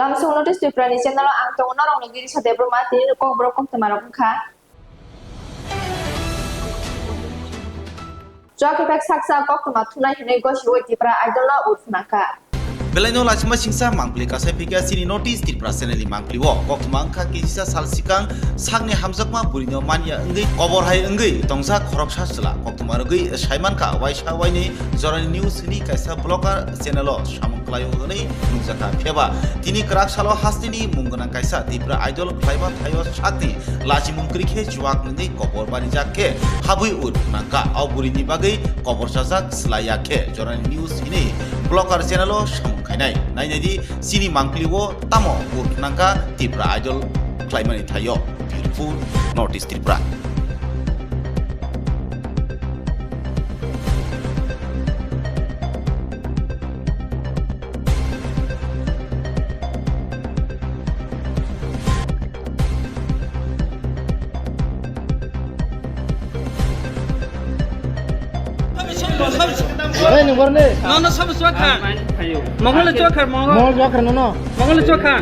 Langsung notice Tripura ni channel ang Tongo na rong Risa Debbarma Tini Kokborok Koktwma rok kha. Joki pek saksa Koktwma thunai hinai gosi oi Tripura idol na urfnaka. Belaino lachima singsa mangpili kasai pika sini notice Tripura seneli mangpiliwo Koktwma angka kisisa salsikang sakni hamjakma burino mania engei kobor hai engei tongsa khoroksa sela Koktwma rogei saimanka waisa waini jorani news ni kaisa blogger channelo samungklayo honi nungjaka pheba tini krak salo hastini mungana kaisa Tripura idol khlaiba thayo sakni lachimung krikhe juak ngei kobor bani jakke habui ur naka auburini bagai kobor sajak slayakhe jorani news ini blogger channelo kainai nainadi sini mangpiliwo tamo urnangka Tripura idol khlaimani thayo beautiful northeast Tripura Hey, ni warne. No, सब चोखा मंगल चोखा Mall jo karna no. मंगल चोखा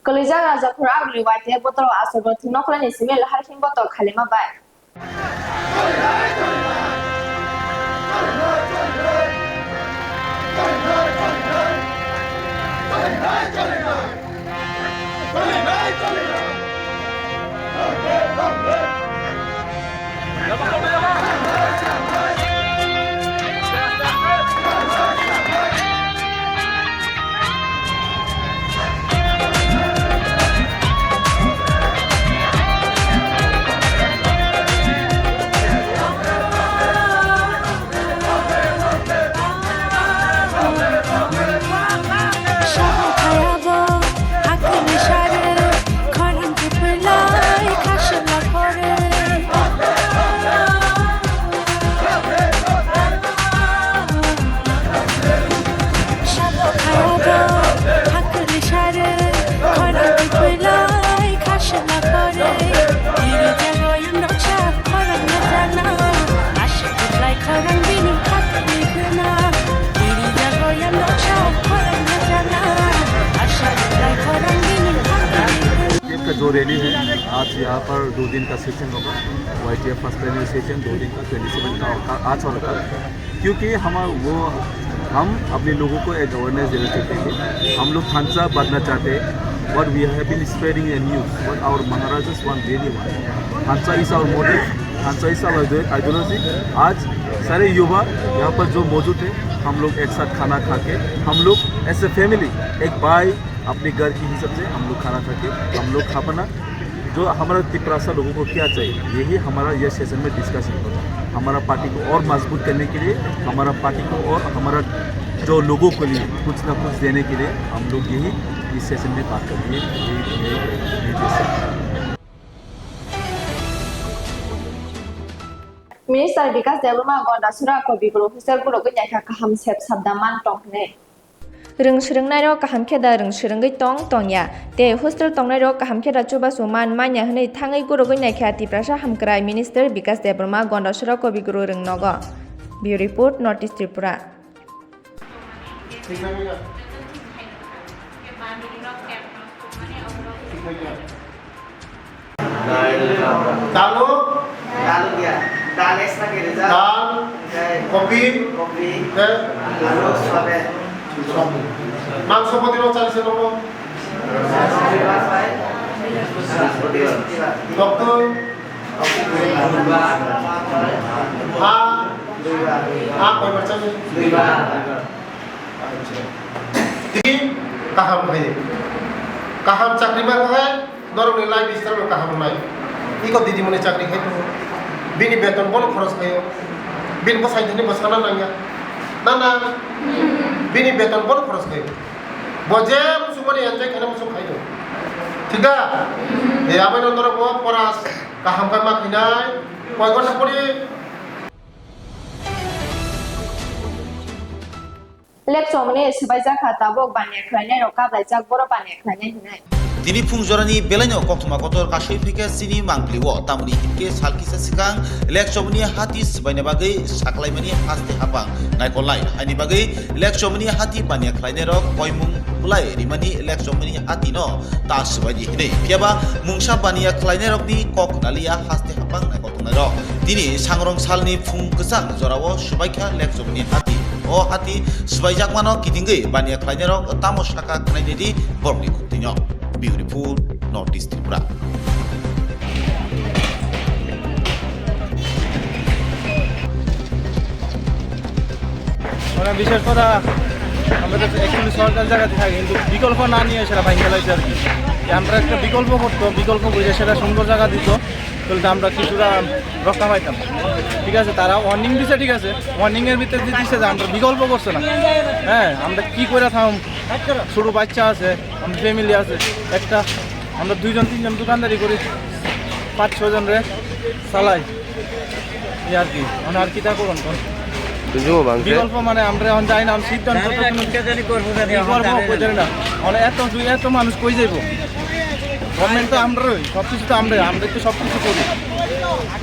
Kelijang raja pura agli waite botol asobo tinokla ni simel harkin botol khalima bai. जो rally है आज यहाँ पर 2 दिन का session होगा YTF first training session 2 दिन का 27 का आज और कल क्योंकि हम अपने लोगों को एक अवेयरनेस देना चाहते हैं हम लोग खांसा बांटना चाहते हैं what we have been spreading a news what our Maharajas want really want खांसा is our model खांसा is our ideology आज सारे युवा यहाँ पर जो मौजूद है हम लोग एक साथ खाना खा के हम लोग एज ए फैमिली एक भाई अपने घर की हिसाब से हम लोग खाना खा के हम लोग खा पाना जो हमारा त्रिपुरा लोगों को क्या चाहिए यही हमारा यह सेशन में डिस्कशन होगा हमारा पार्टी को और मजबूत करने के लिए हमारा पार्टी को और हमारा जो लोगों के लिए कुछ ना कुछ देने के लिए हम लोग यही इस सेशन में बात करेंगे Minister Bikas Debbarma gonda sura ko bigro officer buro ko nyaka kaham sep sabdaman tong ne. Rung srungnai ro kaham kheda rung srungai tong ya te hostel tongnai ro kaham kheda chuba suman manya hnei thangai guro go nyaka Tripura hamkrai Minister Bikas Debbarma gonda sura ko bigro rung nogo. Bureau report Northeast Tripura. Dalu ya. Dal extra ke reza. Dal, kopi, lalu suabe. Mangso poti lo cari seno. Dokter. Koi macam ni? Tini kaham hai. Kaham chakri bang hai. Dorong nilai bistar lo kaham nai. Iko didi mone chakri hai tu. Bini beton bol khoros kayo. Bin ko saidini bosana nanya. Nana. Bini beton bol khoros kayo. Boje musumani anjay kana musum kayo. Tiga. Ya apa nondoro bo poras kaham kama kinai. কয় ঘন্টা পরে lek chomne sibai jakha tabok bania khlainai rok kablai jak boro bania khlainai hinai Tini Pungjorani Belano Koktwma Kotor Kashui Fika Sini Mangpilio Tamuni Himke Salkisa Sikang Lekchomni Hati Sbaina Bagai Saklaimani Haste Hapang Naikolai Hani Bagai Lekchomni Hati Bania Klainerok Koimung Ulai Rimani Lekchomni Hati no Tas Sbaini Hine Piaba Mungsa Bania Klainerok ni Kok Nalia Haste Hapang Naikotonero Tini Sangrong Salni Pung Kesang Zorawo Subaika Lekchomni Hati O Hati Subajak Mano Kitingi Bania Klainerok Tamo Shaka Knaidedi Borni Kutinyo Beautiful Northeast Tripura. মানে বিশেষ কথা আমরা তো actually সরকার জায়গাতে থাকি কিন্তু বিকল্প না নিয়ে সেটা ভাঙতে লাগছে আর কি আমরা একটা বিকল্প করতো বিকল্প বুঝে সেটা সুন্দর জায়গা দিত তাহলে আমরা কিছুটা রক্ষা পাইতাম ঠিক আছে তারা ওয়ার্নিং দিছে ঠিক আছে ওয়ার্নিংয়ের ভিতরে দিচ্ছে যে আমরা বিকল্প করছে না হ্যাঁ আমরা কী করে থাম ছোটো বাচ্চা আছে আমাদের ফ্যামিলি আছে একটা আমরা 2-3 জন দোকানদারি করি 5-6 জন রে চালাই এই আর কি মানে আর কি তা করুন বিকল্প মানে আমরা এখন যাই না সিদ্ধান্ত না মানে এত মানুষ কই যাইব গভর্নমেন্ট তো আমরাই সব কিছু তো আমরা তো সব কিছু করি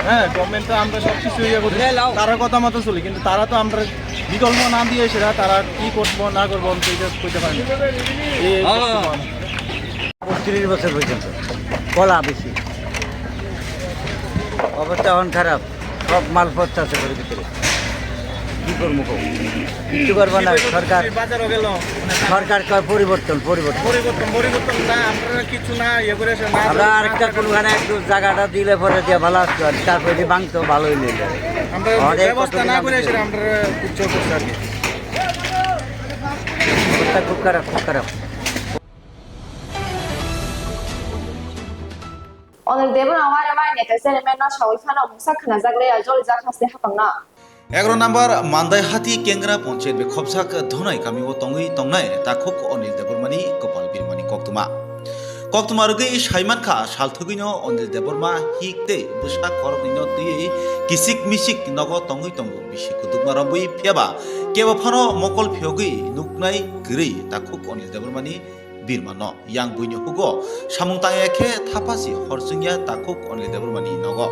হ্যাঁ গভর্নমেন্ট তো আমরা সব কিছু ইয়ে করি তারা কথা মতো চলি কিন্তু তারা তো আমরা বিকল্প না দিয়ে সেটা তারা কি করবো না করবো আমি সেইটা করতে পারি না 30 বছর পর্যন্ত কলা বেশি অবস্থা এখন খারাপ সব মাল পচা আছে ঘরের ভিতরে কি করবো কিছু করবো না বাজারও গেল সরকার কয় পরিবর্তন না আমরা কিছু না ইয়ে করে আমরা আরেকটা কোনখানে একটু জায়গাটা দিলে পরে দিয়ে ভালো আসতো আর তারপরে ভাঙতো ভালো হইলে আমরা ব্যবস্থা না করে আমরা কিছু করছি আর কি অবস্থা খুব খারাপ oner debon aware mai neta sene menno shawi khana musa khana jagle ajol jak haste hapangna 11 number Mandai Hati Kengra Ponchait be khopsak dhonai kami o tongui tongnai takhuk Onil Debbarmani Gopal Birmani Koktwma Koktwma rugi Shaiman Kha Salthugino Onil Debbarma hikte busa korogino tui kisik misik nogo tongui tongo bisik kudukma rambui phiaba keba phano mokol phiogui nuknai gri takhuk Onil Debbarmani Birmano yang buino hugo samung tangekhe thapasi horsungya takhuk Onil Debbarmani nogo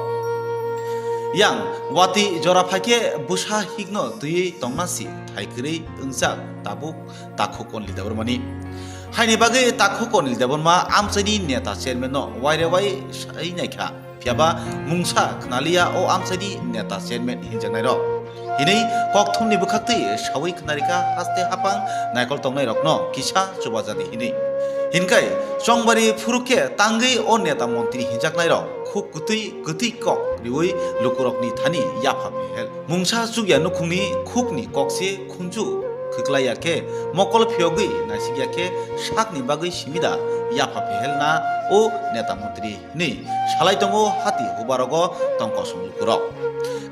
yang wati jora phake busa higno tui tongnasi thaikri ungsak tabuk takhuk Onil Debbarmani haini bagai takhuk Onil Debbarma amchani neta chairman no waire wai sai naikha phiaba mungsa khnalia o amchani neta chairman hinjanai ro hini kokthumni bukhakti sawai khnarika haste hapang naikol tongnai rokno kisa chubajadi hini hinkai songbari phuruke tangai o neta montri hinjaknai ro khuk gutui kok riwai lukurokni thani yapha hel mungsa chugya nukhungni khukni kokse khunju khiklayake mokol phiogui nasigya sakni bagai simida yapha hel na o neta montri ni salai tongo hati hubarogo tongko somlukurok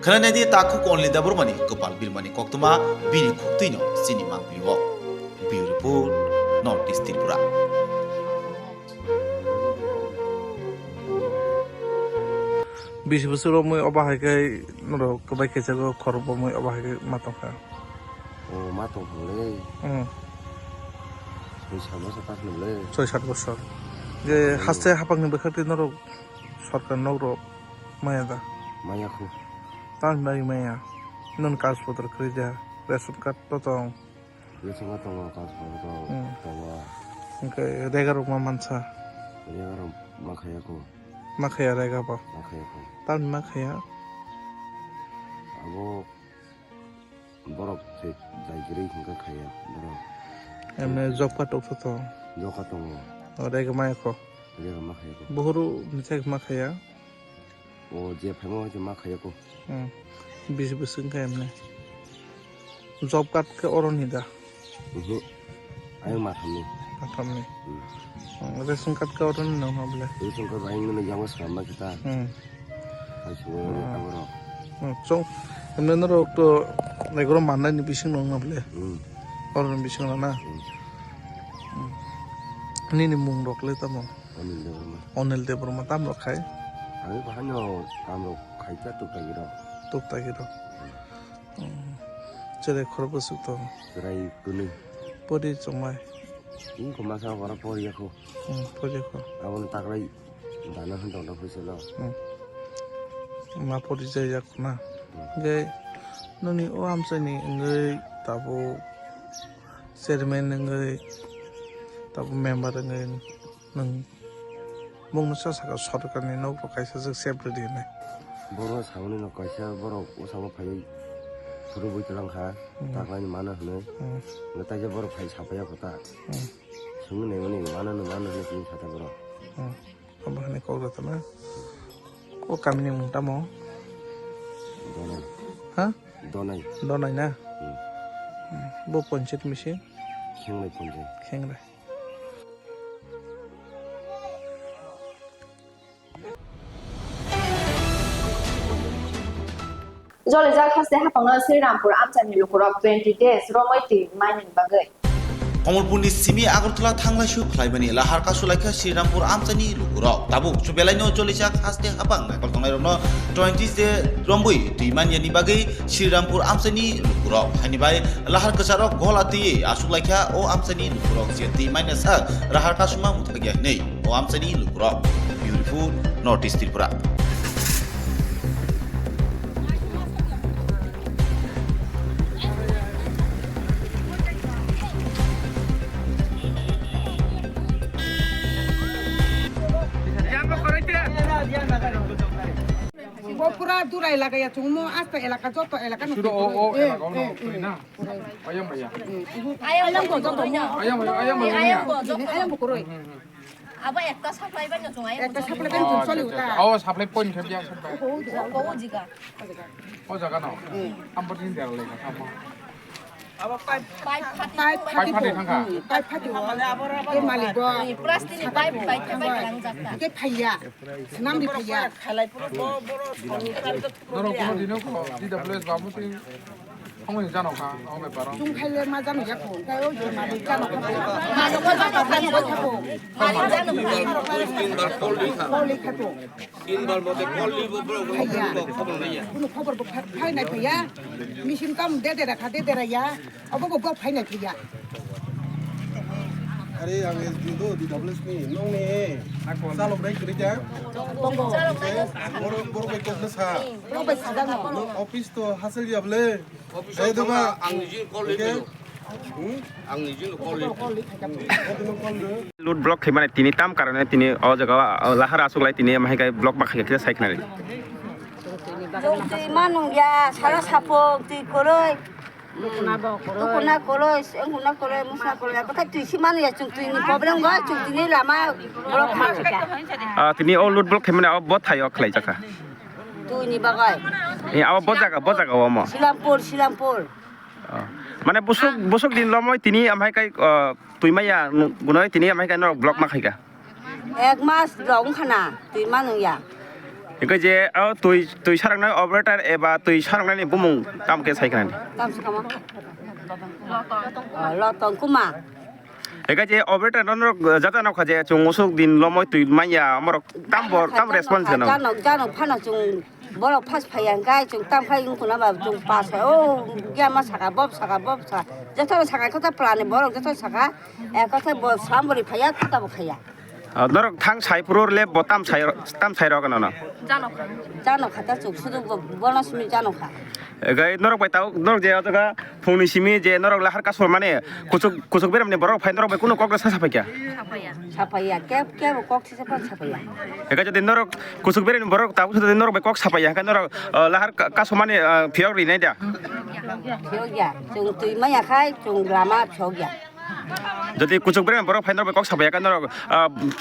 khananadi takhuk Onil Debbarmani Gopal Birmani Koktwma bini khuktuino sini Mangpilio beautiful Northeast Tripura বিশ বছর মই অবাহাইকে কবাই খেয়েছে খরব মই অবাহাইকে মাতকা মাতো হলে 6-7 বছর যে হাসতে হাপাংনি বেখাতে নরক সরকার নগর মায়াদা মায়াখু তার নাই মায়া নন কাগজপত্র করে দেয়া রেশন কার্ড তো দং রেগা রকমা মানসা মাখায়া রেগা বা তার Makhaya abo borok jaigiri hingga khaya borok এমনি জব কার্ড তো তো joka tongo রেগা মায়াকো makhaya ko বহুরু নিচে Makhaya o je phemo je makhaya ko 20 বছর কে এমনি জব কার্ড কে অরনিদা ayo mathamni মাথামনি রেশন কার্ড কে অরনি না বলে রেশন কার্ড বাইং নে jango sama kita ayo aboro 좀 এমনি নরক তো এগুলো মাননাই বিশিং নং না বলে অরন বিশিং না নি মুং রকলে তাম Onil Debbarma Onil Debbarma tam rok khai আমি ভালো আমরা 파이자 뚝딱이라 똑딱이로 저래 걸어볼 수 있다 그라이 끄는 버리 정말 인고 마사 와라 버리야고 버리고 아버는 딱라이 나는 한다고 보세요 마 버리 자야구나 이게 너니 오암선이 응을 따보 세르멘 응을 따보 멤버 응을 능 먹는 사사가 서로간에 놓고 가셔서 세브리네 뭐로 사원이 놓고 있어 뭐로 우상을 파이 부르부들랑 가 딱라이 많아 하네 나 이제 뭐로 파이 잡아야 보다 정은 내원이 많은 지금 사다 보라 한번 하네 거기다나 꼭 감니 뭉다 뭐 너는 하? 너는 너나이나 뭐 번째 미시 형의 본제 행래 Jolly Jack has the Hapana Sirampur Amtani Lukurok 20 days, Romati, mining bagay. কমলপুরনি Simi Agartala থাংলাইসু ফ্লাইবানি লাহার কাসুলাইখা শ্রীরামপুর আমচানি লুকুরাও তাবুক সুবেলাইনো চলিসাক হাসতে হাবাং নাকল তংনাইরনো 20 দে রম্বুই তুইমানিয়ানি বাগै শ্রীরামপুর আমচানি লুকুরাও হানিবাই লাহার কাসারক গলাতি আসুলাইখা ও আমচানি লুকুরাও যে তুইমাইনা সা লাহার কাসুমা মুথাগিয়া nei ও আমচানি লুকুরাও beautiful North East Tripura Pura durai laga ya cuma asta elaka joto elaka no. Sudah elaka no, na. Ayam ya. Ayam ko joto nya. Ayam bukuroi. Aba ekta supply ban jong ayam. Ekta supply ban jong soli uta. Oh, supply point kerja supply. Ko jiga. Oh, jaga no. Ampun ini dia lagi. Apa? Pipe pati thangka. Pipe pati. Ke malik do. Plastic ni pipe lang jakta. Ke phaya. Senam di phaya. Khalai pura boro Noro kono dino ko DWS babu ting Hongwe jano ka ome paro. Tung khaile ma jano ya ko. Kai o malik jano ko. Malik ko jano ko. Malik jano ko. Koli khato. Inbar mode kolli bobro khobor naiya Kuno khobor bo phai nai phaya. Machine kam de de ra ya. Abo go phai nai phaya. Are yang itu di double ni nong ni salok dai kerja Tongo. boro bekos sa Ro bai sada no. office to hasil ya ble eh tu ba angni kolli angni kolli লুট block মানে তিনি তাম কারণে তিনি অ জায়গা লাহার আসুকলাই তিনি মাহিকাই block মাখাই কিনা সাইখনারি Tuy manung ya sara sapok tuy koroi. Tukuna koroi, enguna koroi, musna koroi. Kata tuy si manu ya tuy ni problem ga tuy ni lama blok makha. তিনি ও লুট ব্লক মানে অ বত থাই অখলাই জাকা Tuy ni bagai. এই আ বত জায়গা ও ম Silampur. মানে বসক দিন লময় তিনি আমাইকাই তুইমাইয়া গুনয় তিনি আমাইকাই ন block মাখাইকা Ek mas long khana tuy manung ya. একে যে তুই সারাংনাই অপারেটর এবা তুই সারাংনাই বুমুং তামকে সাইখনানি Tam sakama. Lotong kuma. একে যে অপারেটর ন জাতা নখা যে চুংসুক দিন লময় তুই মাইয়া আমর তাম রেসপন্স কেন Jano phana chung borok phas phayan gai chung tam khai yung kuna ba chung pas o ya ma saka bob sa jato saka kota plan borok jato saka kota bo sambori phaya kota bo khaya নরক থাং সাইপুরর লে বতাম সাই রগন না jano khata chung sudu bonus mi jano kha গাই নরক বাইতাও নরক যে জায়গা ফোনি সিমি যে নরক লাহার কাসর মানে কুচুক বেরামনি বরক ফাই নরক কোনো কগ্রেস সাফাইকা sapaya ke bo kok si sapaya একা যদি নরক কুচুক বেরামনি বরক তাও যদি নরক কক সাফাইয়া কা নরক লাহার কাসর মানে ফিয়ক রি নাই দা phyo ya chung tui ma ya khai chung lama phyo ya যদি কুচুক বেরামনি বরক ফাই নরক কক সাফাইয়া কা নরক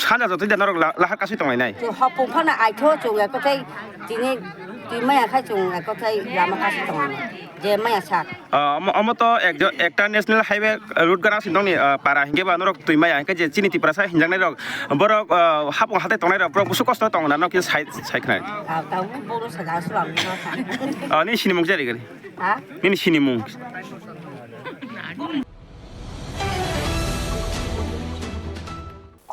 সানা যত নরক লাহার কাসই তংলাই নাই chung hopung phana ai tho chung ya kotai tini tui ma ya khai chung kotai lama kasi tong je ma ya sak অমত একটা national highway root গানা সিনংনি পারা হিঙ্গে বা নরক তুই মাই আঙ্কে যে চিনি তিপ্রাসা হিনজাং নাই রক বরক হাপং হাতে তংনাই রক বরক বুসু কষ্ট তং না নকি সাইখনাই tau boru sa ga sulang no নি সিনিমুং জারি গরি ha নি সিনিমুং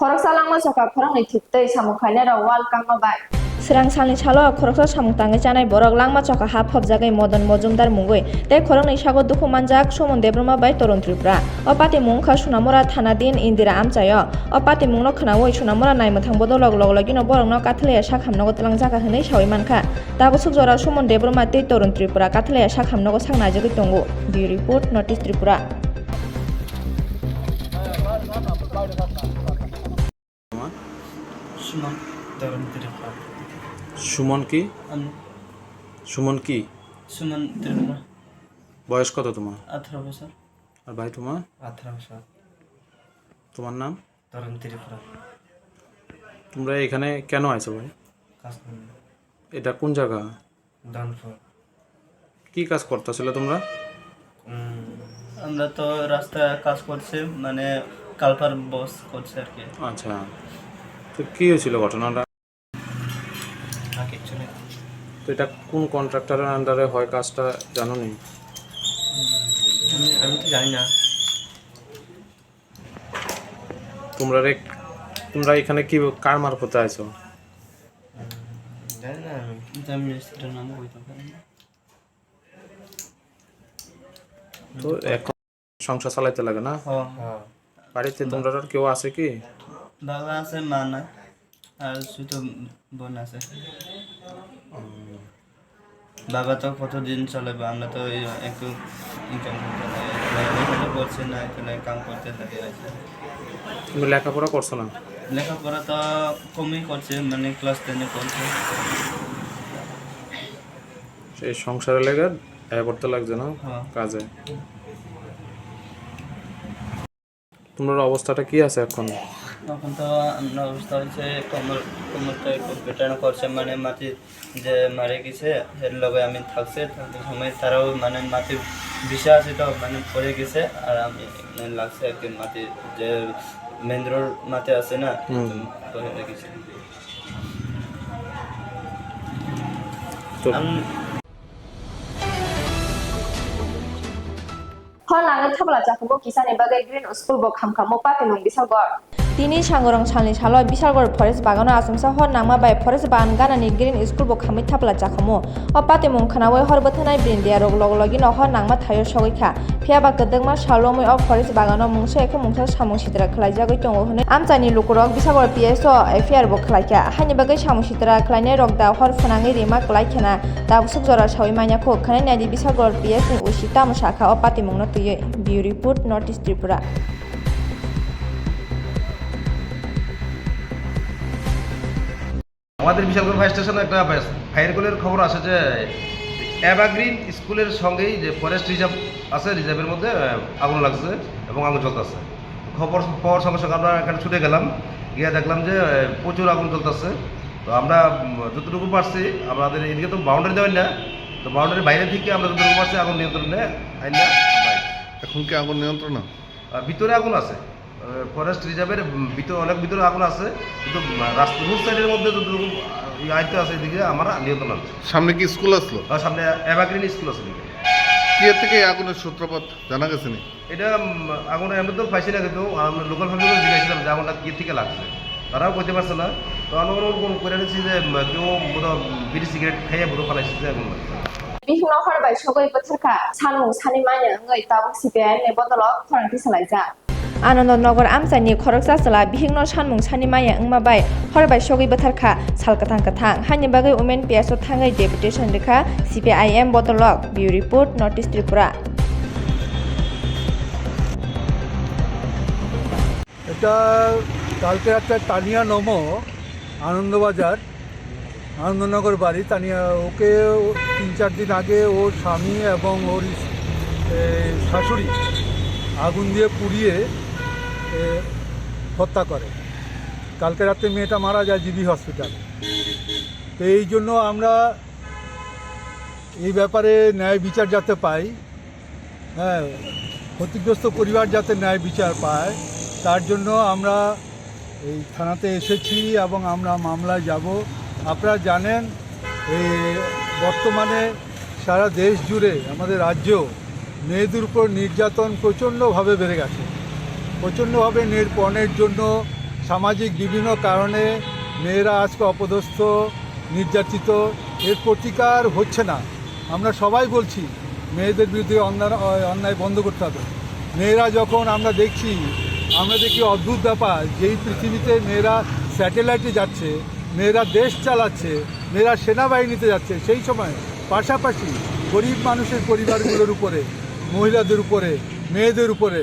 Korok salang ma soka korang ni thittei samukhai na wal kang ma bai Serang salni chalo khoroksa samung tangai chanai borok langma choka hap hopjagai Modan Mojumdar mungoi tei khorok ni sago duku manjak somon Debbarma bai Toron Tripura o pati mung kha Sunamura thana din Indira amchayo o pati mung no khnaoi Sunamura naimthang bodolog loglogino borok no kathlaya sakhamnago tlangjaka hinui sawi mankha tabo sukjora somon Debbarma tei Toron Tripura kathlaya sakhamnago sangnajagoi tongo. Bureau report Notice Tripura. Suman কি সুমন কি সুমন ত্রিপুরা বয়স কত তোমার 18 বছর আর ভাই তোমার 18 বছর তোমার নাম তরুণ ত্রিপুরা তোমরা এখানে কেন আইছো ভাই কাজ করি এটা কোন জায়গা ডানফর কি কাজ করতেছিলে তোমরা আমরা তো রাস্তায় কাজ করছি মানে কালপার বস করছে আর কি আচ্ছা তো কি হয়েছিল ঘটনাটা কিছু নেই তো এটা কোন কন্ট্রাক্টরের আন্ডারে হয় কাজটা জানো নি আমি তো জানি না তোমরা এখানে কি কার মারফতে আইছো জানি না আমি মিনিস্টারের নাম বলতে পারি না তো এখন সংসার চালাইতে লাগে না হ্যাঁ বাড়িতে তোমরা আর কেউ আছে কি বাবা আছে মা না আর শুধু বোন আছে বাবা তো কতদিন চলবে আমরা তো একটু ইনকাম করতে করছি না এখানে কাম করতে লাগে আছে তুমি লেখাপড়া করছো না লেখাপড়া তো কমই করছে মানে ক্লাস 10 করছে সেই সংসারে লেগে আয় করতে লাগছে না কাজে তোমার অবস্থাটা কি আছে এখন এখন তো আমার অবস্থা হচ্ছে কোমরটা একটু বেটানো করছে মানে মাটি যে মারে গেছে এর লগে আমি থাকছে থাকতে সময় তারাও মানে মাটি বিষা আছে তো মানে পড়ে গেছে আর আমি লাগছে আর কি মাটি যে মেন্দ্রর মাটি আছে না পড়ে গেছে Holang thabla jakabo kisani bagai green school bo khamkhamo pati mung bisalgor Tini sangorong salni chalo bisalgor forest bagano asumsa hor nangma bai forest bagan ganani green school bo khamui thabla jakamo o pati mung khanawai horbothanai brindia rog loglogi no hor nangma thayo sogoikha phiaba kedengma salomui o forest bagano mungsa ekhe mungsa samung sitra khlaijagoi tongo hone amchani lukurok bisalgor PSO FIR bo khlaikha hani bagai samung sitra khlainai rok da hor phanangai rima klaikhana tabusuk jora sawi manyako khanai nadi bisalgor PS ni usita musakha o pati mung no Bureau report Notice Tripura. আমাদের Bishalgarh fire স্টেশনে একটা fire কলের খবর আছে যে evergreen স্কুলের সঙ্গেই যে ফরেস্ট রিজার্ভ আছে রিজার্ভের মধ্যে আগুন লাগছে এবং আগুন জ্বলতেছে খবর পাওয়ার সঙ্গে সঙ্গে আমরা এখানে ছুটে গেলাম গিয়ে দেখলাম যে প্রচুর আগুন জ্বলতেছে তো আমরা যতটুকু পারছি আমাদের এদিকে তো বাউন্ডারি দেওয়াই না তো বাউন্ডারির বাইরে থেকে আমরা যতটুকু পারছি আগুন নিয়ন্ত্রণে আইনা এখন কি আগুন নিয়ন্ত্রণ ভিতরে আগুন আছে ফরেস্ট রিজার্ভের ভিতরে অনেক ভিতরে আগুন আছে কিন্তু রাস্তা রোড সাইডের মধ্যে যতটুকু আইতে আছে এদিকে আমরা নিয়ন্ত্রণ আছে সামনে কি স্কুল আসলো সামনে এভারগ্রিন স্কুল আছে কি থেকে আগুনের সূত্রপাত জানা গেছে না এটা আগুন এমনি তো পাইছি না কিন্তু আমরা লোকাল ফ্যামিলিও জিজ্ঞাসিলাম যে আগুনটা কি থেকে লাগছে তারাও করতে পারছে না তো আমরা করে নিচ্ছি যে কেউ বোধহয় বিড়ি সিগারেট খাইয়ে বোধহয় ফালাইছে যে আগুন লাগছে Bihno hor bai sogoi bothorka sanung sani manya ngai tabuk CPI ne bodolok khorangti salaija Anandnagar amchani khoroksa sala bihingno sanmung sani maya wngma bai hor bai sogoi bothorka salkatang kathang hani bagai women PSO thangai deputation rekha CPIM bodolok Bureau report Notice Tripura এটা কালকে একটা তানিয়া নমো আনন্দবাজার আনন্দনগর বাড়ি তানিয়া ওকে 3-4 দিন আগে ওর স্বামী এবং ওর শাশুড়ি আগুন দিয়ে পুড়িয়ে হত্যা করে কালকে রাতে মেয়েটা মারা যায় জিবি হসপিটালে তো এই জন্য আমরা এই ব্যাপারে ন্যায় বিচার যাতে পাই হ্যাঁ ক্ষতিগ্রস্ত পরিবার যাতে ন্যায় বিচার পায় তার জন্য আমরা এই থানাতে এসেছি এবং আমরা মামলায় যাব আপনারা জানেন এই বর্তমানে সারা দেশ জুড়ে আমাদের রাজ্যেও মেয়েদের উপর নির্যাতন প্রচণ্ডভাবে বেড়ে গেছে প্রচণ্ডভাবে নির্যাতনের জন্য সামাজিক বিভিন্ন কারণে মেয়েরা আজকে অপদস্থ নির্যাতিত, এর প্রতিকার হচ্ছে না। আমরা সবাই বলছি মেয়েদের বিরুদ্ধে অন্যায় বন্ধ করতে হবে। মেয়েরা যখন আমরা দেখি অদ্ভুত ব্যাপার, যেই পৃথিবীতে মেয়েরা স্যাটেলাইটে যাচ্ছে, মেয়েরা দেশ চালাচ্ছে, মেয়েরা সেনাবাহিনীতে যাচ্ছে, সেই সময় পাশাপাশি গরিব মানুষের পরিবারগুলোর উপরে, মহিলাদের উপরে, মেয়েদের উপরে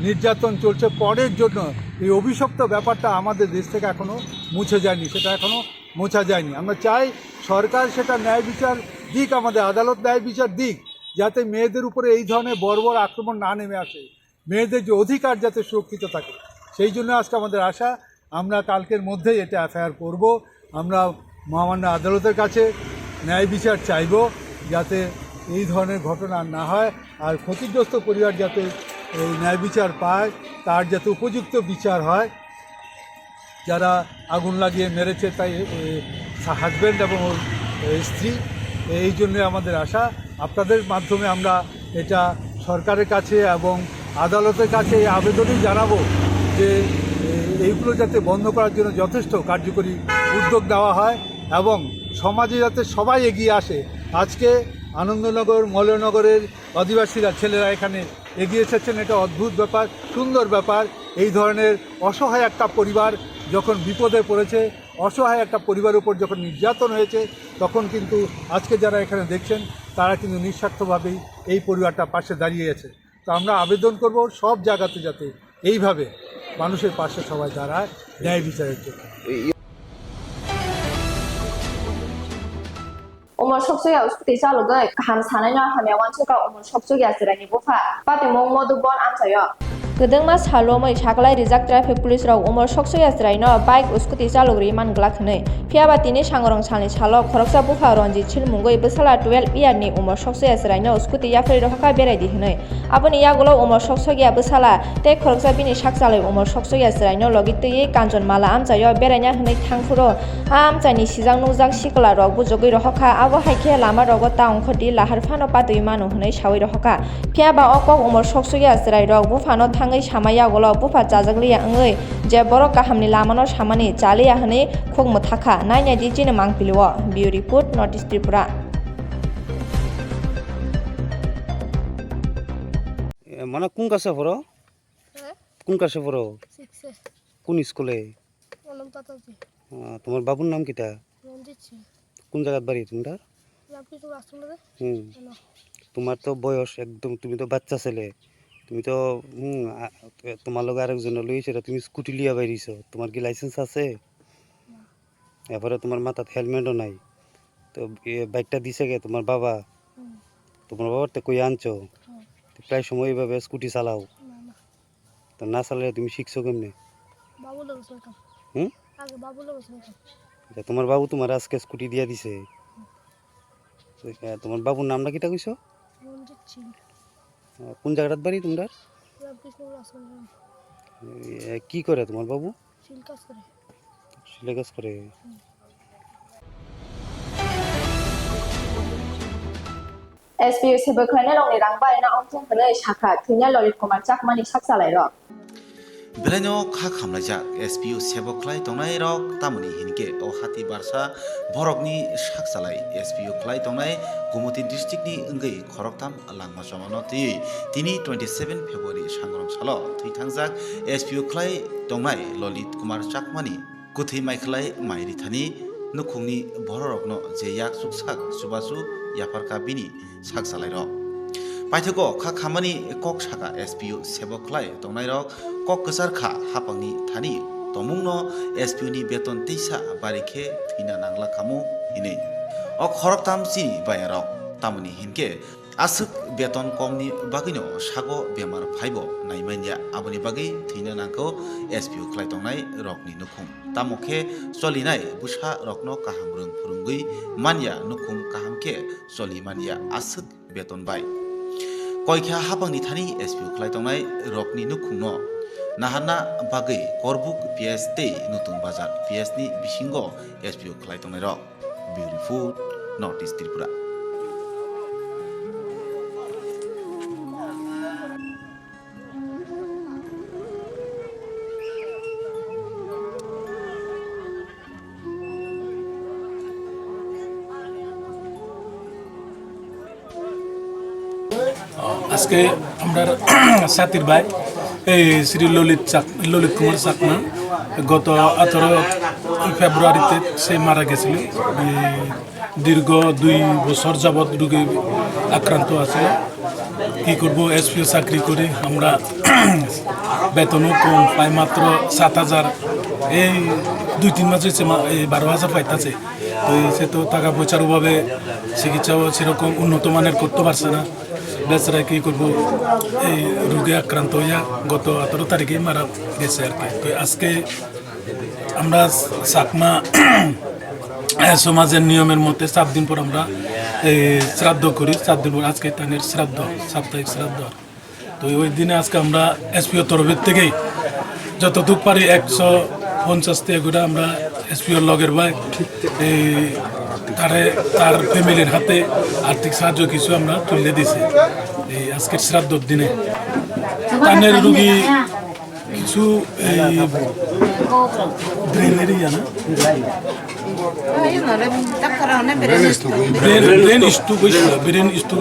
নির্যাতন চলছে পরের জন্য। এই অভিশপ্ত ব্যাপারটা আমাদের দেশ থেকে এখনও মুছে যায়নি, সেটা এখনও মোছা যায়নি। আমরা চাই সরকার সেটা ন্যায় বিচার দিক, আমাদের আদালত ন্যায় বিচার দিক, যাতে মেয়েদের উপরে এই ধরনের বর্বর আক্রমণ না নেমে আসে, মেয়েদের যে অধিকার যাতে সুরক্ষিত থাকে। সেই জন্য আজকে আমাদের আশা, আমরা কালকের মধ্যেই এটা এফআইআর করব। আমরা মহামান্য আদালতের কাছে ন্যায় বিচার চাইব, যাতে এই ধরনের ঘটনা না হয়, আর ক্ষতিগ্রস্ত পরিবার যাতে এই ন্যায় বিচার পায়, তার যাতে উপযুক্ত বিচার হয়। যারা আগুন লাগিয়ে মেরেছে তাই হাজব্যান্ড এবং ওর স্ত্রী, এই জন্য আমাদের আশা। আপনাদের মাধ্যমে আমরা এটা সরকারের কাছে এবং আদালতের কাছে এই আবেদনই জানাবো যে এইগুলো যাতে বন্ধ করার জন্য যথেষ্ট কার্যকরী উদ্যোগ নেওয়া হয় এবং সমাজে যাতে সবাই এগিয়ে আসে। আজকে আনন্দনগর, মলয়নগরের আদিবাসীরা, ছেলেরা এখানে এগিয়ে এসেছেন, এটা অদ্ভুত ব্যাপার, সুন্দর ব্যাপার। এই ধরনের অসহায় একটা পরিবার যখন বিপদে পড়েছে, অসহায় একটা পরিবারের উপর যখন নির্যাতন হয়েছে, তখন কিন্তু আজকে যারা এখানে দেখছেন তারা কিন্তু নিঃস্বার্থভাবেই এই পরিবারটা পাশে দাঁড়িয়েছে। তো আমরা আবেদন করব সব জায়গাতে যাতে এইভাবে মানুষের পাশে সবাই দাঁড়ায় ন্যায় বিচারের জন্য। Umur soksoya uskuti salugai kaham sananya hamyawan chuka umur soksoya sirani bufa pati mong modu bon amsayo Gedengma salomai saklai rijak traffic police rok umur soksoya siraino bike uskuti salugri manglak hnei phiaba tini sangrong salni salo khoroksa bufa ronji chilmungoi bsala 12 year ni umur soksoya siraino uskuti yafri rohaka berai di hnei aboni yagulo umur soksoya bsala tei khoroksa bini saksalai umur soksoya siraino logitui kanjon mala amsayo beraina hnei thangfuro amchani sijang nujak sikla rok bujogoi rohaka abo haike lama rogo taung khoti lahar phano patui manu hnei sawi rohaka phiaba okok umur soksoya sirai rok bufano thangai samaya golo bufa jajakliya ngoi je borok kahamni lamano samani chaliya hnei khogmo thaka nainai di Tini Mangpilio Bureau Report Notice Tripura মানে কোন ক্লাসে পড়ো? কোন ক্লাসে পড়ো? কোন স্কুলে? তোমার বাবুর নাম কিটা? কোন জায়গার বাড়ি তোমার? তোমার তো বয়স একদম, তুমি তো বাচ্চা ছেলে, তুমি তো তোমার লগে আরেকজন লইছে, তুমি স্কুটি লিয়া বাইরিছ, তোমার কি লাইসেন্স আছে? এরপরে তোমার মাথাত হেলমেটও নাই, তো বাইকটা দিছে গে তোমার বাবা? তোমার বাবার তো কই আনছো? প্রায় সময় এইভাবে স্কুটি চালাও, তো না চালালে তুমি শিখছো কেমনে? তোমার বাবু তোমার আজকে স্কুটি দিয়া দিছে, তোমার বাবুর নামটা কিটা কইছো? কোন জায়গাটার বাড়ি তোমরা? কি করে তোমার বাবু? সিলাই কাজ করে। SBU sebeklane long ni rangbai na ongtong hnei shaka thunya lolit kumar chakmani saksalai rok Belano kha khamlaijak SPU sebokhlai tongnai rok tamoni hinke o hati barsa borokni saksalai SPU khlai tongnai Gumuti district ni ongoi khoroktam langma somano tini 27 February sangrong salo thuitangjak SPU khlai tongnai Lolit Kumar Chakmani kuthi maikhlai mairi thani nukhungni bororokno je yak suksak subasu yaparka bini saksalai rok paithoko kha khamani kok saka SPU sebokhlai tongnai rok kok kesar kha hapangni thani tomungno SPU ni beton teisa barikhe thina nangla kamu ini ok khoroktam chini bayarok tamoni hinke asuk beton komni bagino sago bemar phaibo naimanya aboni bagi thina nangko SPU khlai tongnai rokni nukhung tamokhe solinai busa rokno kahamrung phurungui manya nukhung kahamke solimania asuk beton bai koikha hapangni thani SPU khlai tongnai rokni nukhungno nahana bagai korbuk PS tei nutun bazar PS ni bisingo SPU khlai tongnai rok beautiful Notice Tripura আজকে আমরা সাথীর ভাই এই শ্রী ললিত কুমার চাকমা গত 18 ফেব্রুয়ারিতে সে মারা গেছিল। দীর্ঘ 2 বছর যাবৎ রোগে আক্রান্ত আছে। কি করব, এসপিও চাকরি করি, আমরা বেতনও কম পাই, মাত্র 7,000। এই 2-3 মাস হচ্ছে 12,000 পাইতেছে। তো সে তো টাকা পয়সার অভাবে চিকিৎসাও সেরকম উন্নত মানের করতে পারছে না। বেচারা কি করবো, এই রোগে আক্রান্ত হইয়া গত 18 তারিখে মারা গেছে আর কি। তো আজকে আমরা চাকমা সমাজের নিয়মের মধ্যে 7 দিন পর আমরা শ্রাদ্ধ করি। 7 দিন পর আজকে তানের শ্রাদ্ধ, সাপ্তাহিক শ্রাদ্ধ। তো ওই দিনে আজকে আমরা এসপিও তরফের থেকেই যতটুক পারি 150 টাকা করে আমরা এসপিওর লগের ভাই তার ফ্যামিলির হাতে আর্থিক সাহায্য কিছু আমরা তুলে দিছি এই আজকের শ্রাদ্ধর দিনে। তানের রুগী কিছু ব্রেনের ব্রেন স্ট্রোক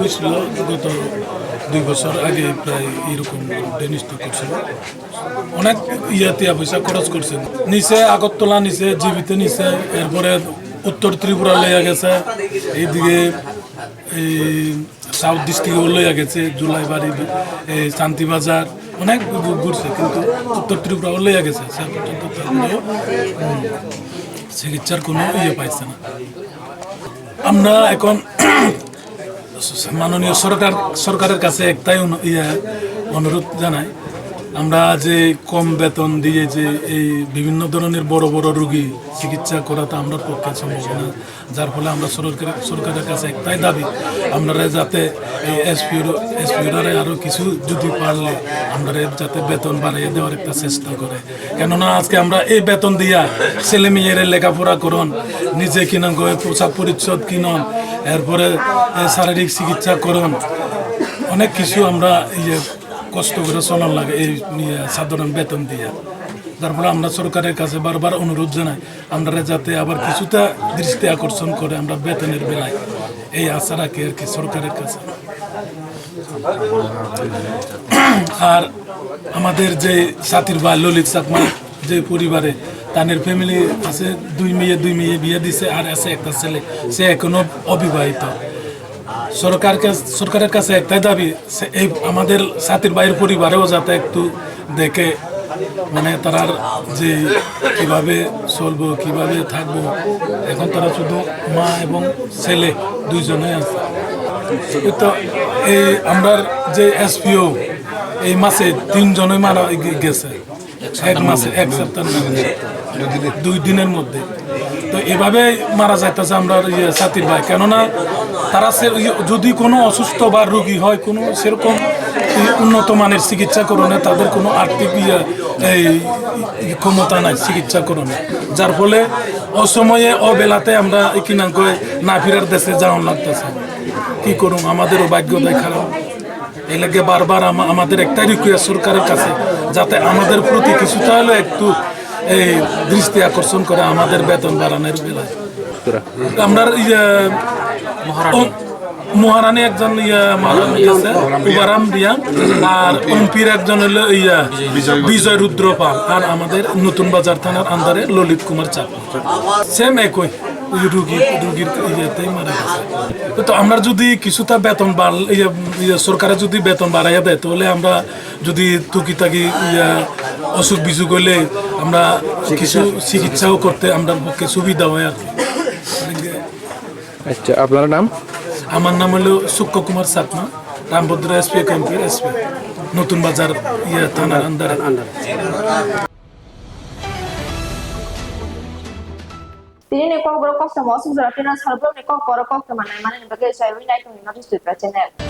হয়েছিল গত 2 বছর আগে, প্রায় এইরকম ব্রেন স্ট্রোক করছিল। অনেক তিয়া পয়সা খরচ করছে। নিচে আগরতলা নিচে জীবিত নিচে, এরপরে উত্তর ত্রিপুরা লইয়া গেছে, এইদিকে এই সাউথ ডিস্ট্রিক্টও লইয়া গেছে, জুলাইবাড়ি, শান্তিবাজার, অনেক ঘুরছে, কিন্তু উত্তর ত্রিপুরাও লইয়া গেছে। চিকিৎসার কোনো পাইছে না। আমরা এখন মাননীয় সরকারের কাছে একটাই অনুরোধ জানাই, আমরা যে কম বেতন দিয়ে যে এই বিভিন্ন ধরনের বড় বড় রোগী চিকিৎসা করাটা আমরা পক্ষে সম্ভব না। যার ফলে আমরা সরকারের কাছে একটাই দাবি, আপনারা যাতে এই এসপিওরা আরও কিছু যদি পারলে আমরা যাতে বেতন বাড়িয়ে দেওয়ার একটা চেষ্টা করে। কেননা আজকে আমরা এই বেতন দিয়া ছেলে মেয়ের লেখাপড়া করুন, নিজে কিনন পোশাক পরিচ্ছদ কিনন, এরপরে শারীরিক চিকিৎসা করুন, অনেক কিছু আমরা কষ্ট করে চলার লাগে এই সাধারণ বেতন দিয়ে। তারপরে আমরা সরকারের কাছে বারবার অনুরোধ জানাই, আমরা যাতে আবার কিছুটা দৃষ্টি আকর্ষণ করে আমরা বেতনের বেলায়, এই আশা রাখি আর কি সরকারের কাছে। আর আমাদের যে সাথীর ভাই ললিত চাকমা যে পরিবারে তাদের ফ্যামিলি আছে, 2 মেয়ে বিয়ে দিছে, আর আছে একটা ছেলে, সে এখনো অবিবাহিত। সরকারের কাছে একটাই দাবি, এই আমাদের সাথীর ভাইয়ের পরিবারেও যাতে একটু দেখে, মানে তারা যে কিভাবে চলবো, কিভাবে থাকবো। এখন তারা শুধু মা এবং ছেলে 2 জনে আছে। তো এই আমরা যে এসপিও এই মাসে 3 জনে মারা গেছে, 1 মাসে 1 সপ্তাহ 2 দিনের মধ্যে। তো এভাবে মারা যাইতেছে আমরা সাথীর ভাই। কেননা তারা যদি কোনো অসুস্থ বা রোগী হয়, কোনো সেরকম উন্নত মানের চিকিৎসা করণে তাদের কোনো আর্থিক ক্ষমতা নাই চিকিৎসা করণে, যার ফলে অসময়ে অবেলাতে আমরা কিনাঙ্কয় না ফিরার দেশে যাওয়ান লাগতেছে। কি করুন, আমাদেরও ভাগ্যটাই খারাপ। এই লাগে বারবার আমাদের একটাই রিকোয়েস্ট সরকারের কাছে, যাতে আমাদের প্রতি কিছুটা হলেও একটু দৃষ্টি আকর্ষণ করে আমাদের বেতন বাড়ানোর বেলায়। আমরা মহারানী একজন উবারাম দিয়া, আর এমপির একজন হলো বিজয় রুদ্রপাল, আর আমাদের নতুন বাজার থানার আন্ডারে ললিত কুমার চাকমা, সেম একই রুগীর ইয়েতেই মারা গেছে। তো আমরা যদি কিছুটা বেতন সরকারে যদি বেতন বাড়াইয়া দেয়, তাহলে আমরা যদি টুকিটাকি অসুখ বিসুখ হলে আমরা কিছু চিকিৎসাও করতে আমরা পক্ষে সুবিধা হয় আর কি। আচ্ছা, আপনার নাম? আমার নাম হলো কোককুমার চাকমা, রামভদ্র এসপি ক্যাম্পের এসপি, নতুন বাজার থানার আন্ডারে। Tini ni Kokborok Koktwma sung zara pina salbro ni Kokborok Koktwma nai mane ni bagai sai wi nai tong ni notice tu channel.